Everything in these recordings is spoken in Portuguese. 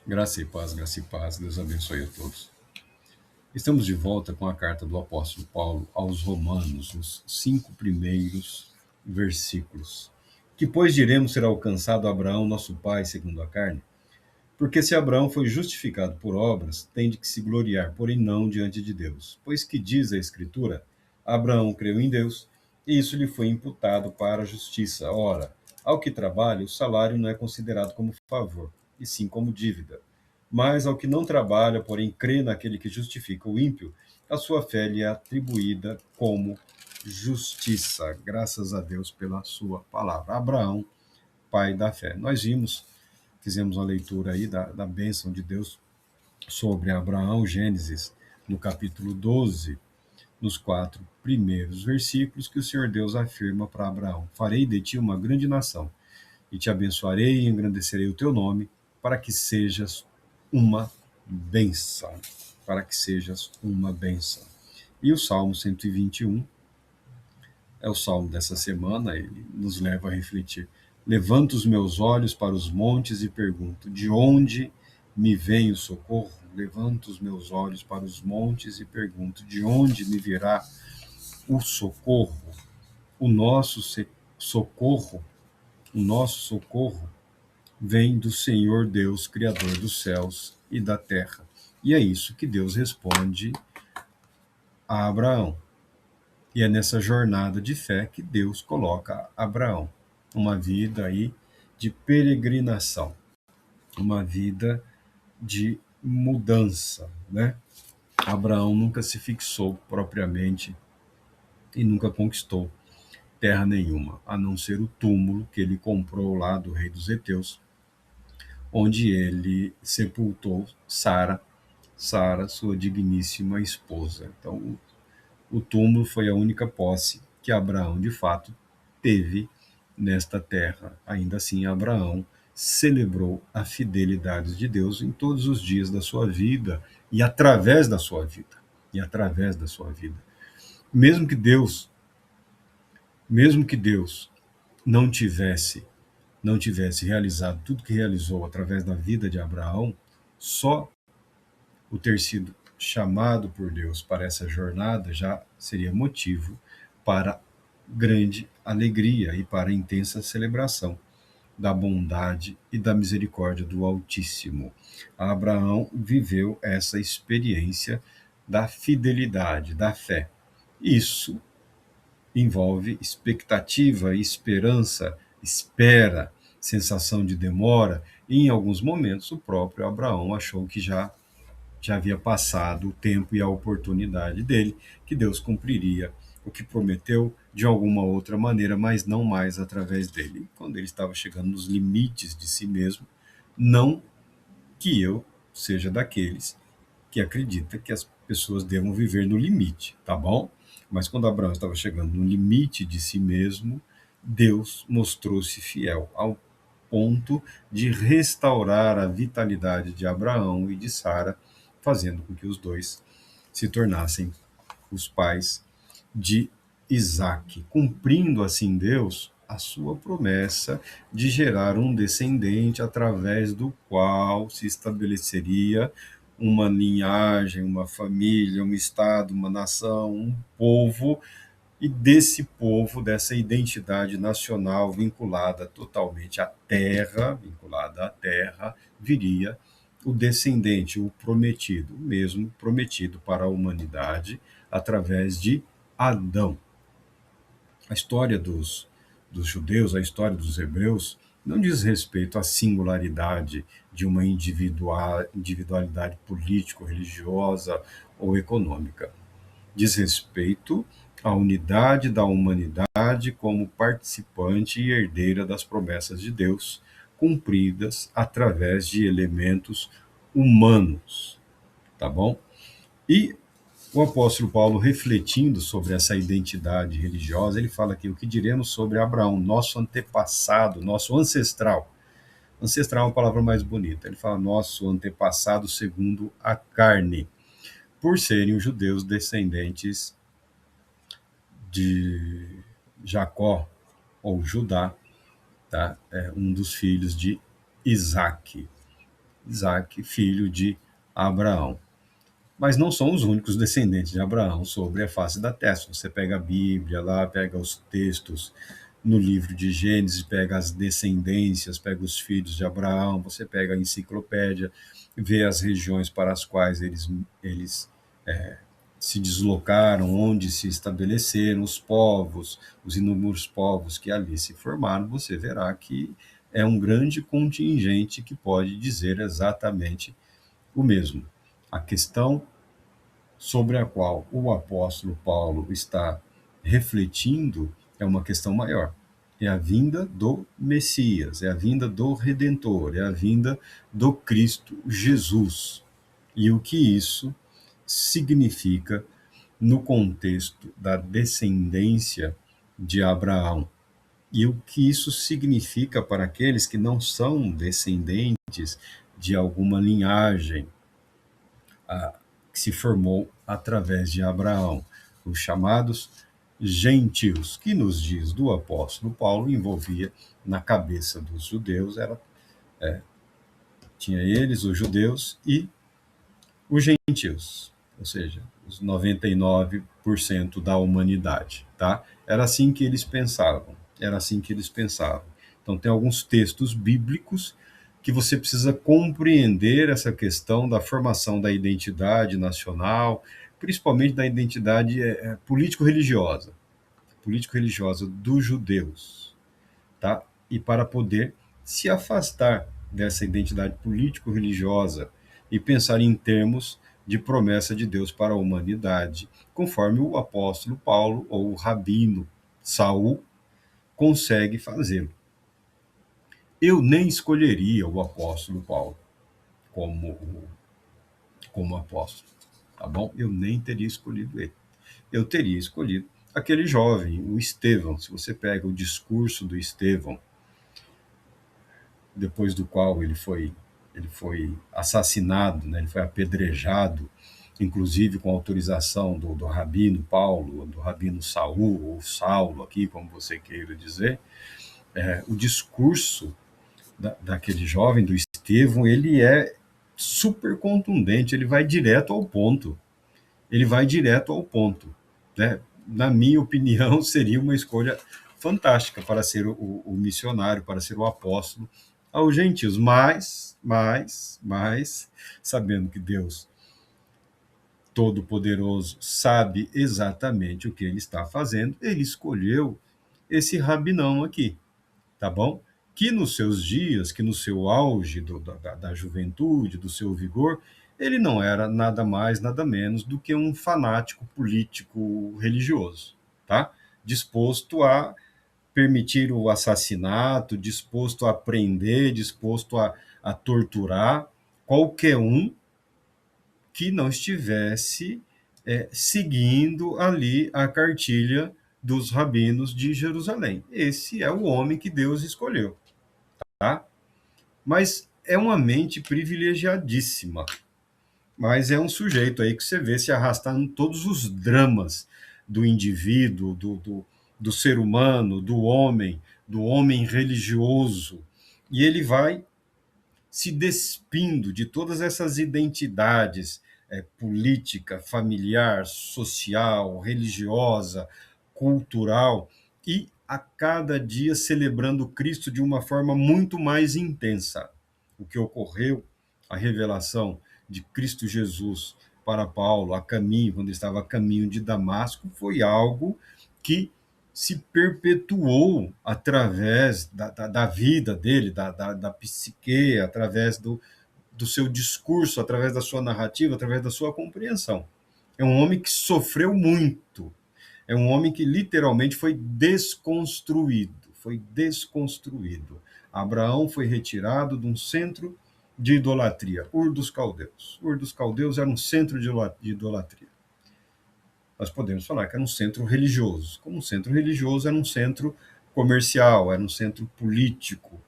Graça e paz, Deus abençoe a todos. Estamos de volta com a carta do apóstolo Paulo aos Romanos, os 5 primeiros versículos. Que, pois, diremos ser alcançado Abraão, nosso pai, segundo a carne? Porque se Abraão foi justificado por obras, tem de que se gloriar, porém não diante de Deus. Pois que diz a Escritura, Abraão creu em Deus, e isso lhe foi imputado para a justiça. Ora, ao que trabalha, o salário não é considerado como favor, e sim como dívida. Mas ao que não trabalha, porém crê naquele que justifica o ímpio, a sua fé lhe é atribuída como justiça. Graças a Deus pela sua palavra. Abraão, pai da fé. Fizemos uma leitura aí da bênção de Deus sobre Abraão, Gênesis, no capítulo 12, nos 4 primeiros versículos, que o Senhor Deus afirma para Abraão: farei de ti uma grande nação, e te abençoarei e engrandecerei o teu nome, para que sejas uma bênção. Para que sejas uma bênção. E o Salmo 121 é o salmo dessa semana, ele nos leva a refletir. Levanto os meus olhos para os montes e pergunto: de onde me vem o socorro? Levanto os meus olhos para os montes e pergunto: de onde me virá o socorro? O nosso socorro, o nosso socorro vem do Senhor Deus, Criador dos céus e da terra. E é isso que Deus responde a Abraão. E é nessa jornada de fé que Deus coloca Abraão. Uma vida aí de peregrinação, uma vida de mudança, né? Abraão nunca se fixou propriamente e nunca conquistou terra nenhuma, a não ser o túmulo que ele comprou lá do rei dos heteus, onde ele sepultou Sara, sua digníssima esposa. Então, o túmulo foi a única posse que Abraão, de fato, teve nesta terra. Ainda assim, Abraão celebrou a fidelidade de Deus em todos os dias da sua vida e através da sua vida. E através da sua vida. Mesmo que Deus, mesmo que Deus não tivesse não tivesse realizado tudo que realizou através da vida de Abraão, só o ter sido chamado por Deus para essa jornada já seria motivo para grande alegria e para intensa celebração da bondade e da misericórdia do Altíssimo. Abraão viveu essa experiência da fidelidade, da fé. Isso envolve expectativa, esperança, espera, sensação de demora, e em alguns momentos o próprio Abraão achou que já havia passado o tempo e a oportunidade dele, que Deus cumpriria o que prometeu de alguma outra maneira, mas não mais através dele. Quando ele estava chegando nos limites de si mesmo, não que eu seja daqueles que acredita que as pessoas devam viver no limite, tá bom? Mas quando Abraão estava chegando no limite de si mesmo, Deus mostrou-se fiel ao ponto de restaurar a vitalidade de Abraão e de Sara, fazendo com que os dois se tornassem os pais de Isaque, cumprindo assim Deus a sua promessa de gerar um descendente através do qual se estabeleceria uma linhagem, uma família, um estado, uma nação, um povo, e desse povo, dessa identidade nacional vinculada totalmente vinculada à terra, viria o descendente, o prometido, o mesmo prometido para a humanidade através de Adão. A história dos judeus, a história dos hebreus, não diz respeito à singularidade de uma individualidade político-religiosa ou econômica. Diz respeito à unidade da humanidade como participante e herdeira das promessas de Deus, cumpridas através de elementos humanos, tá bom? E o apóstolo Paulo, refletindo sobre essa identidade religiosa, ele fala aqui: o que diremos sobre Abraão, nosso antepassado, nosso ancestral. Ancestral é uma palavra mais bonita. Ele fala nosso antepassado segundo a carne, por serem os judeus descendentes de Jacó, ou Judá, tá? Um dos filhos de Isaque. Isaque, filho de Abraão. Mas não são os únicos descendentes de Abraão sobre a face da terra. Se você pega a Bíblia lá, pega os textos no livro de Gênesis, pega as descendências, pega os filhos de Abraão, você pega a enciclopédia, vê as regiões para as quais eles se deslocaram, onde se estabeleceram, os povos, os inúmeros povos que ali se formaram, você verá que é um grande contingente que pode dizer exatamente o mesmo. A questão sobre a qual o apóstolo Paulo está refletindo é uma questão maior. É a vinda do Messias, é a vinda do Redentor, é a vinda do Cristo Jesus. E o que isso significa no contexto da descendência de Abraão. E o que isso significa para aqueles que não são descendentes de alguma linhagem que se formou através de Abraão, os chamados gentios, que nos dias do apóstolo Paulo envolvia na cabeça dos judeus, tinha eles, os judeus, e os gentios, ou seja, os 99% da humanidade, tá? Era assim que eles pensavam, era assim que eles pensavam. Então tem alguns textos bíblicos que você precisa compreender essa questão da formação da identidade nacional, principalmente da identidade político-religiosa dos judeus, tá? E para poder se afastar dessa identidade político-religiosa e pensar em termos de promessa de Deus para a humanidade, conforme o apóstolo Paulo ou o rabino Saul consegue fazê-lo. Eu nem escolheria o apóstolo Paulo como, como apóstolo, tá bom? Eu nem teria escolhido ele. Eu teria escolhido aquele jovem, o Estevão. Se você pega o discurso do Estevão, depois do qual ele foi assassinado, né? Ele foi apedrejado, inclusive com autorização do rabino Paulo, do rabino Saul, ou Saulo aqui, como você queira dizer, o discurso daquele jovem, do Estevão, ele é super contundente, ele vai direto ao ponto. Ele vai direto ao ponto, né? Na minha opinião, seria uma escolha fantástica para ser o missionário, para ser o apóstolo aos gentios, mas, sabendo que Deus Todo-Poderoso sabe exatamente o que ele está fazendo, ele escolheu esse rabinão aqui, tá bom? Que nos seus dias, que no seu auge da juventude, do seu vigor, ele não era nada mais, nada menos do que um fanático político religioso, tá? Disposto a permitir o assassinato, disposto a prender, disposto a torturar qualquer um que não estivesse seguindo ali a cartilha dos rabinos de Jerusalém. Esse é o homem que Deus escolheu, tá? Mas é uma mente privilegiadíssima, mas é um sujeito aí que você vê se arrastando todos os dramas do indivíduo, do ser humano, do homem religioso, e ele vai se despindo de todas essas identidades política, familiar, social, religiosa, cultural, e a cada dia celebrando Cristo de uma forma muito mais intensa. O que ocorreu, a revelação de Cristo Jesus para Paulo, a caminho, quando estava a caminho de Damasco, foi algo que se perpetuou através da vida dele, da psique, através do seu discurso, através da sua narrativa, através da sua compreensão. É um homem que sofreu muito, é um homem que literalmente foi desconstruído, foi desconstruído. Abraão foi retirado de um centro de idolatria, Ur dos Caldeus. Ur dos Caldeus era um centro de idolatria. Nós podemos falar que era um centro religioso. Como um centro religioso, era um centro comercial, era um centro político,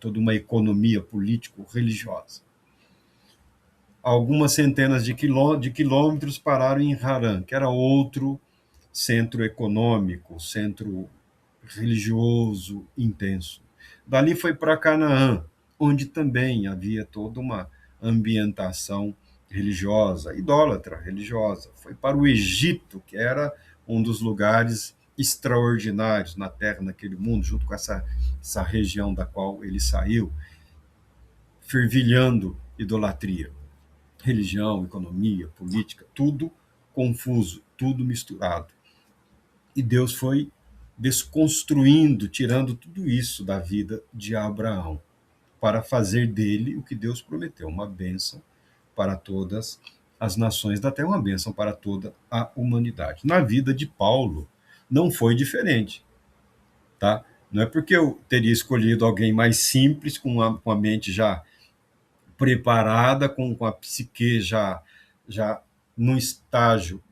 toda uma economia político-religiosa. Algumas centenas de quilômetros pararam em Harã, que era outro centro econômico, centro religioso intenso. Dali foi para Canaã, onde também havia toda uma ambientação religiosa, idólatra religiosa. Foi para o Egito, que era um dos lugares extraordinários na Terra, naquele mundo, junto com essa região da qual ele saiu, fervilhando idolatria, religião, economia, política, tudo confuso, tudo misturado. E Deus foi desconstruindo, tirando tudo isso da vida de Abraão, para fazer dele o que Deus prometeu, uma bênção para todas as nações da terra, uma bênção para toda a humanidade. Na vida de Paulo, não foi diferente, tá? Não é porque eu teria escolhido alguém mais simples, com a mente já preparada, com a psique já num estágio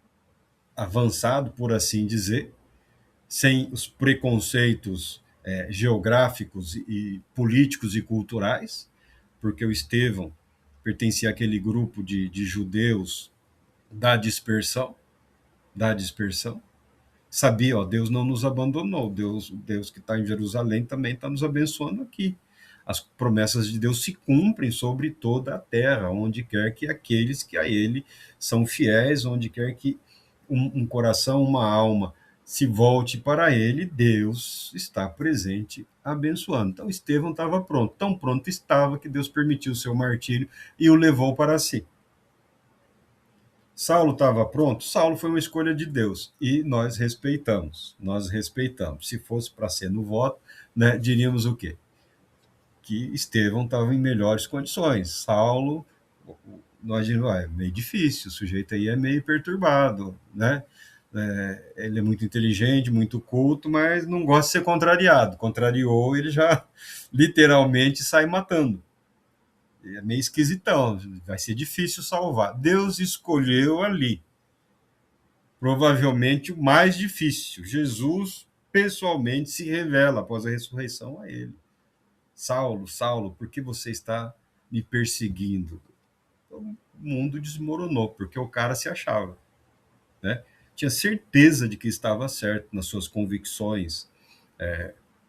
avançado, por assim dizer, sem os preconceitos geográficos e políticos e culturais, porque o Estevão pertencia àquele grupo de judeus da dispersão, da dispersão. Sabia, ó, Deus não nos abandonou, Deus que está em Jerusalém também está nos abençoando aqui. As promessas de Deus se cumprem sobre toda a terra, onde quer que aqueles que a Ele são fiéis, onde quer que um coração, uma alma se volte para Ele, Deus está presente, abençoando. Então Estevão estava pronto, tão pronto estava que Deus permitiu o seu martírio e o levou para si. Saulo estava pronto? Saulo foi uma escolha de Deus e nós respeitamos. Nós respeitamos. Se fosse para ser no voto, né, diríamos o quê? Que Estevão estava em melhores condições. Saulo, nós diríamos, é meio difícil, o sujeito aí é meio perturbado, né? Ele é muito inteligente, muito culto, mas não gosta de ser contrariado. Contrariou, ele já literalmente sai matando. É meio esquisitão, vai ser difícil salvar. Deus escolheu ali, provavelmente o mais difícil. Jesus pessoalmente se revela após a ressurreição a ele. Saulo, Saulo, por que você está me perseguindo? O mundo desmoronou, porque o cara se achava, né? Tinha certeza de que estava certo nas suas convicções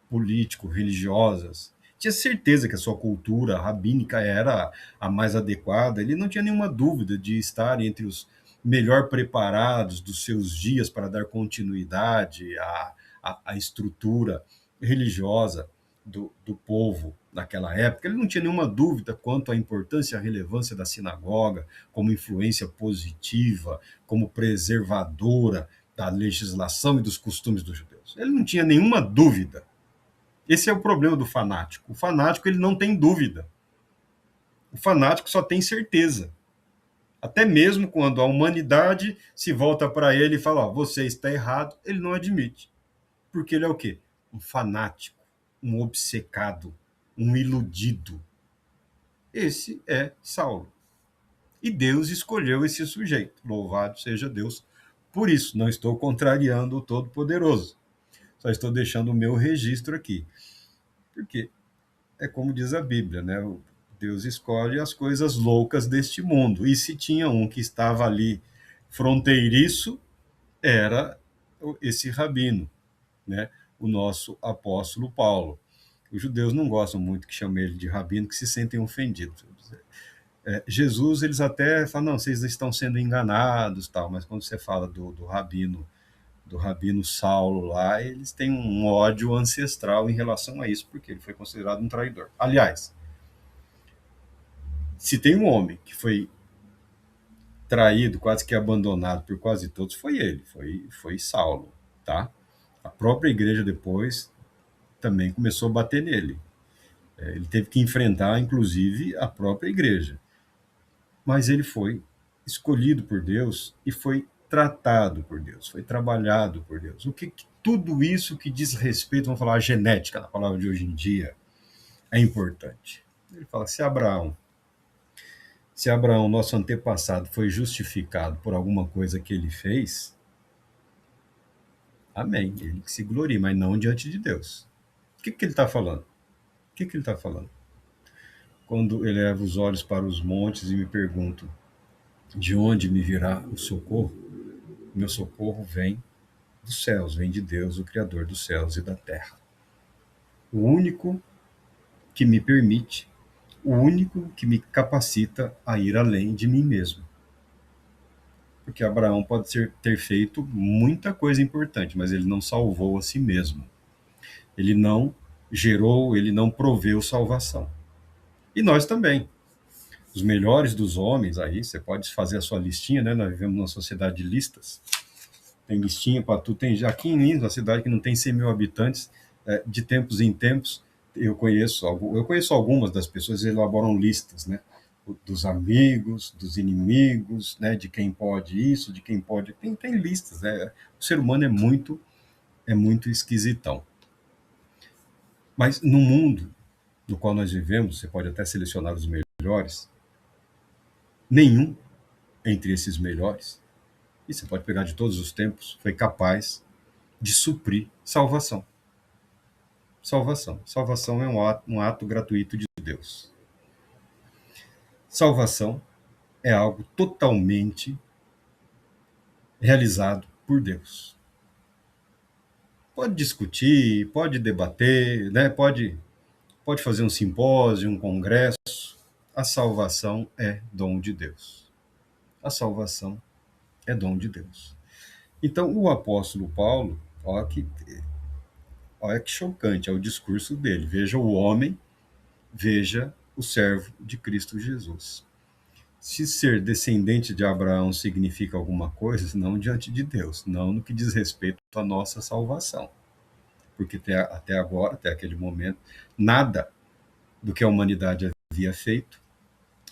político-religiosas. Tinha certeza que a sua cultura rabínica era a mais adequada. Ele não tinha nenhuma dúvida de estar entre os melhor preparados dos seus dias para dar continuidade à estrutura religiosa do povo naquela época. Ele não tinha nenhuma dúvida quanto à importância e à relevância da sinagoga como influência positiva, como preservadora da legislação e dos costumes dos judeus. Ele não tinha nenhuma dúvida. Esse é o problema do fanático. O fanático ele não tem dúvida. O fanático só tem certeza. Até mesmo quando a humanidade se volta para ele e fala, ó, você está errado, ele não admite. Porque ele é o quê? Um fanático, um obcecado, um iludido. Esse é Saulo. E Deus escolheu esse sujeito. Louvado seja Deus por isso. Não estou contrariando o Todo-Poderoso. Só estou deixando o meu registro aqui. Porque é como diz a Bíblia, né? Deus escolhe as coisas loucas deste mundo. E se tinha um que estava ali fronteiriço, era esse rabino, né? O nosso apóstolo Paulo. Os judeus não gostam muito que chamem ele de rabino, que se sentem ofendidos. Jesus, eles até falam, não, vocês estão sendo enganados, tal, mas quando você fala do rabino Saulo lá, eles têm um ódio ancestral em relação a isso, porque ele foi considerado um traidor. Aliás, se tem um homem que foi traído, quase que abandonado por quase todos, foi ele, foi Saulo, tá? A própria igreja depois também começou a bater nele. Ele teve que enfrentar, inclusive, a própria igreja. Mas ele foi escolhido por Deus e foi tratado por Deus, foi trabalhado por Deus. Tudo isso que diz respeito, vamos falar, à genética, na palavra de hoje em dia, é importante. Ele fala, se Abraão, nosso antepassado, foi justificado por alguma coisa que ele fez, amém, ele que se glorie, mas não diante de Deus. O que ele está falando? O que ele está falando? Quando elevo os olhos para os montes e me pergunto, de onde me virá o socorro? Meu socorro vem dos céus, vem de Deus, o Criador dos céus e da terra. O único que me permite o único que me capacita a ir além de mim mesmo. Porque Abraão pode ter feito muita coisa importante, mas ele não salvou a si mesmo. Ele não gerou, ele não proveu salvação. E nós também. Os melhores dos homens aí, você pode fazer a sua listinha, né? Nós vivemos numa sociedade de listas. Tem listinha para tudo. Tem aqui em Lins, uma cidade que não tem 100 mil habitantes, de tempos em tempos, eu conheço algumas das pessoas que elaboram listas, né? Dos amigos, dos inimigos, né? De quem pode isso, de quem pode. Tem listas, né? O ser humano é muito esquisitão. Mas no mundo no qual nós vivemos, você pode até selecionar os melhores, nenhum entre esses melhores, e você pode pegar de todos os tempos, foi capaz de suprir salvação. Salvação. Salvação é um ato gratuito de Deus. Salvação é algo totalmente realizado por Deus. Pode discutir, pode debater, né? pode fazer um simpósio, um congresso. A salvação é dom de Deus. A salvação é dom de Deus. Então, o apóstolo Paulo, olha que chocante é o discurso dele. Veja o homem, veja o servo de Cristo Jesus. Se ser descendente de Abraão significa alguma coisa, não diante de Deus, não no que diz respeito à nossa salvação. Porque até agora, até aquele momento, nada do que a humanidade havia feito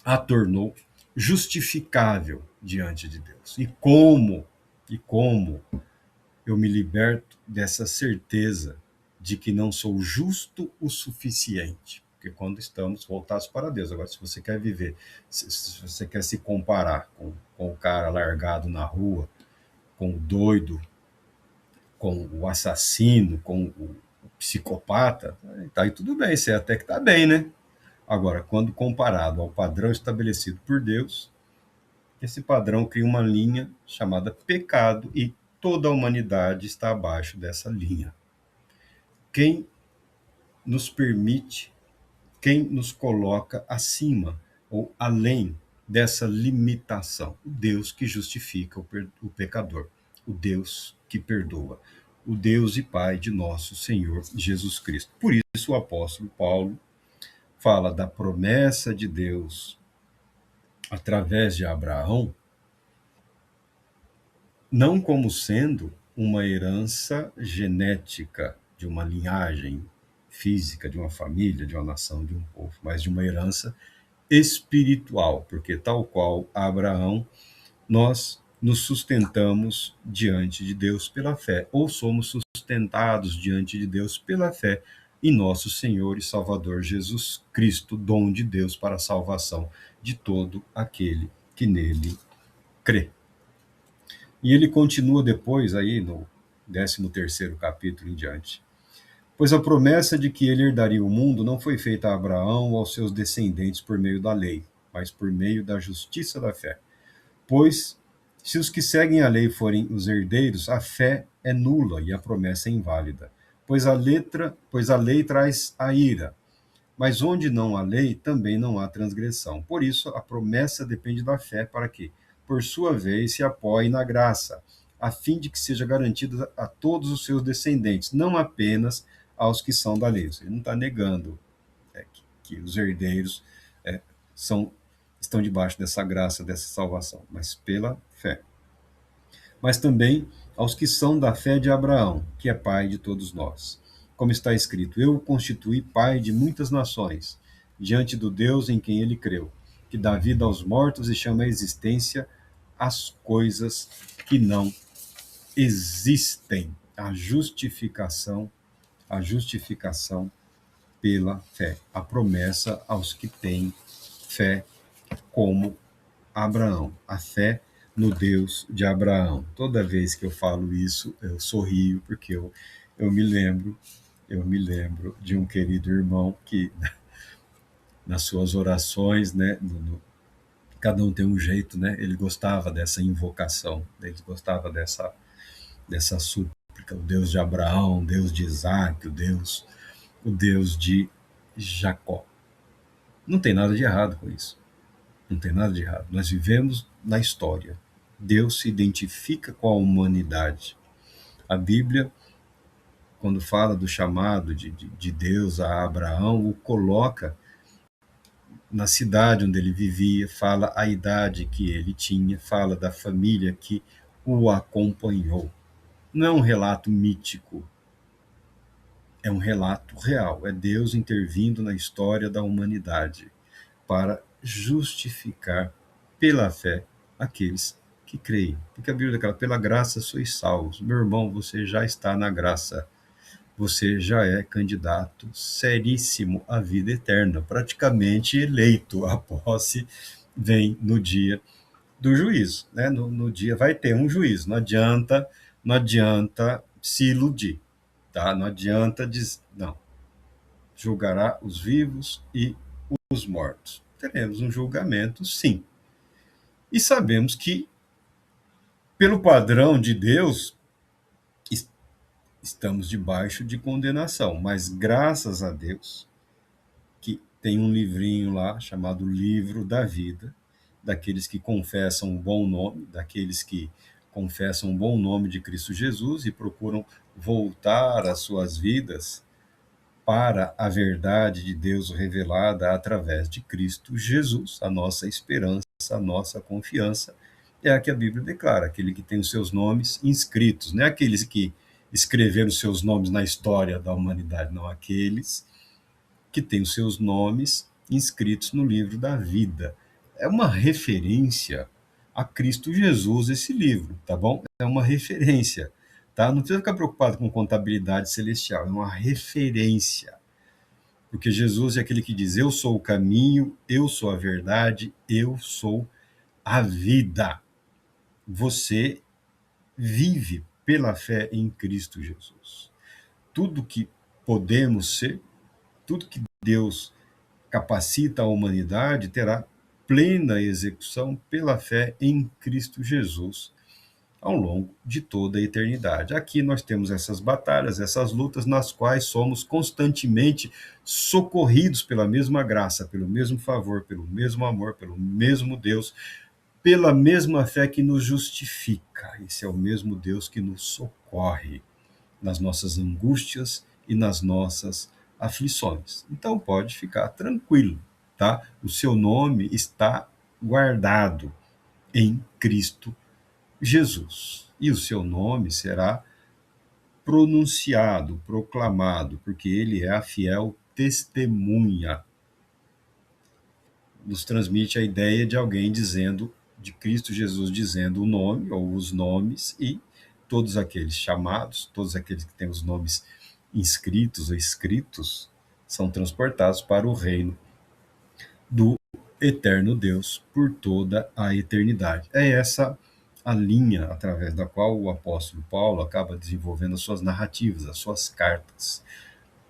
a tornou justificável diante de Deus. E como eu me liberto dessa certeza de que não sou justo o suficiente. Porque quando estamos voltados para Deus, agora, se você quer viver, se você quer se comparar com o cara largado na rua, com o doido, com o assassino, com o psicopata, tá aí tudo bem, você até que está bem, né? Agora, quando comparado ao padrão estabelecido por Deus, esse padrão cria uma linha chamada pecado e toda a humanidade está abaixo dessa linha. Quem nos permite, quem nos coloca acima ou além dessa limitação? O Deus que justifica o pecador, o Deus que perdoa, o Deus e Pai de nosso Senhor Jesus Cristo. Por isso o apóstolo Paulo fala da promessa de Deus através de Abraão, não como sendo uma herança genética de uma linhagem física, de uma família, de uma nação, de um povo, mas de uma herança espiritual, porque tal qual Abraão, nós nos sustentamos diante de Deus pela fé, ou somos sustentados diante de Deus pela fé em nosso Senhor e Salvador Jesus Cristo, dom de Deus para a salvação de todo aquele que nele crê. E ele continua depois, aí no 13º capítulo em diante. Pois a promessa de que ele herdaria o mundo não foi feita a Abraão ou aos seus descendentes por meio da lei, mas por meio da justiça da fé. Pois, se os que seguem a lei forem os herdeiros, a fé é nula e a promessa é inválida. Pois a lei traz a ira, mas onde não há lei, também não há transgressão. Por isso, a promessa depende da fé para que, por sua vez, se apoie na graça, a fim de que seja garantida a todos os seus descendentes, não apenas aos que são da lei. Ele não está negando que os herdeiros é, estão debaixo dessa graça, dessa salvação, mas pela fé. Mas também aos que são da fé de Abraão, que é pai de todos nós. Como está escrito, eu o constituí pai de muitas nações, diante do Deus em quem ele creu, que dá vida aos mortos e chama à existência as coisas que não existem. A justificação pela fé. A promessa aos que têm fé como Abraão. A fé no Deus de Abraão. Toda vez que eu falo isso, eu sorrio, porque eu me lembro de um querido irmão que, nas suas orações, né, cada um tem um jeito, né? Ele gostava dessa invocação, ele gostava dessa súplica, o Deus de Abraão, o Deus de Isaac, o Deus de Jacó. Não tem nada de errado com isso. Não tem nada de errado. Nós vivemos na história. Deus se identifica com a humanidade. A Bíblia, quando fala do chamado de Deus a Abraão, o coloca na cidade onde ele vivia, fala a idade que ele tinha, fala da família que o acompanhou. Não é um relato mítico, é um relato real. É Deus intervindo na história da humanidade para justificar pela fé aqueles que creem. Porque a Bíblia fala, pela graça sois salvos. Meu irmão, você já está na graça. Você já é candidato seríssimo à vida eterna, praticamente eleito. A posse vem no dia do juízo, né? No dia vai ter um juízo. Não adianta se iludir, tá? Não adianta dizer, não. Julgará os vivos e os mortos. Teremos um julgamento, sim. E sabemos que, pelo padrão de Deus, estamos debaixo de condenação, mas graças a Deus que tem um livrinho lá chamado Livro da Vida, daqueles que confessam o bom nome, daqueles que confessam o bom nome de Cristo Jesus e procuram voltar as suas vidas para a verdade de Deus revelada através de Cristo Jesus, a nossa esperança, a nossa confiança, é a que a Bíblia declara, aquele que tem os seus nomes inscritos, não é aqueles que escreveram seus nomes na história da humanidade, não, aqueles que têm os seus nomes inscritos no livro da vida. É uma referência a Cristo Jesus esse livro, tá bom? É uma referência, tá? Não precisa ficar preocupado com contabilidade celestial, é uma referência. Porque Jesus é aquele que diz: eu sou o caminho, eu sou a verdade, eu sou a vida. Você vive pela fé em Cristo Jesus. Tudo que podemos ser, tudo que Deus capacita a humanidade terá plena execução pela fé em Cristo Jesus ao longo de toda a eternidade. Aqui nós temos essas batalhas, essas lutas nas quais somos constantemente socorridos pela mesma graça, pelo mesmo favor, pelo mesmo amor, pelo mesmo Deus, pela mesma fé que nos justifica. Esse é o mesmo Deus que nos socorre nas nossas angústias e nas nossas aflições. Então pode ficar tranquilo, tá? O seu nome está guardado em Cristo Jesus. E o seu nome será pronunciado, proclamado, porque ele é a fiel testemunha. Nos transmite a ideia de alguém dizendo, de Cristo Jesus dizendo o nome ou os nomes, e todos aqueles chamados, todos aqueles que têm os nomes inscritos ou escritos, são transportados para o reino do eterno Deus por toda a eternidade. É essa a linha através da qual o apóstolo Paulo acaba desenvolvendo as suas narrativas, as suas cartas,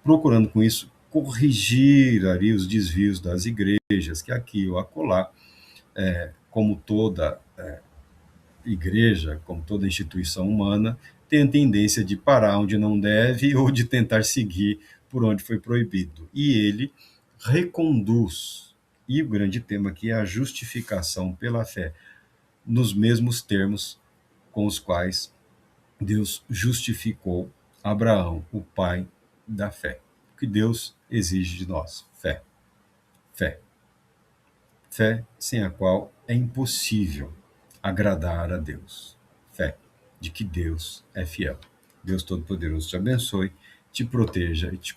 procurando com isso corrigir ali os desvios das igrejas, que aqui ou acolá, como toda igreja, como toda instituição humana, tem a tendência de parar onde não deve ou de tentar seguir por onde foi proibido. E ele reconduz. E o grande tema aqui é a justificação pela fé, nos mesmos termos com os quais Deus justificou Abraão, o pai da fé. O que Deus exige de nós? Fé. Fé. Fé sem a qual é impossível agradar a Deus. Fé de que Deus é fiel. Deus Todo-Poderoso te abençoe, te proteja e te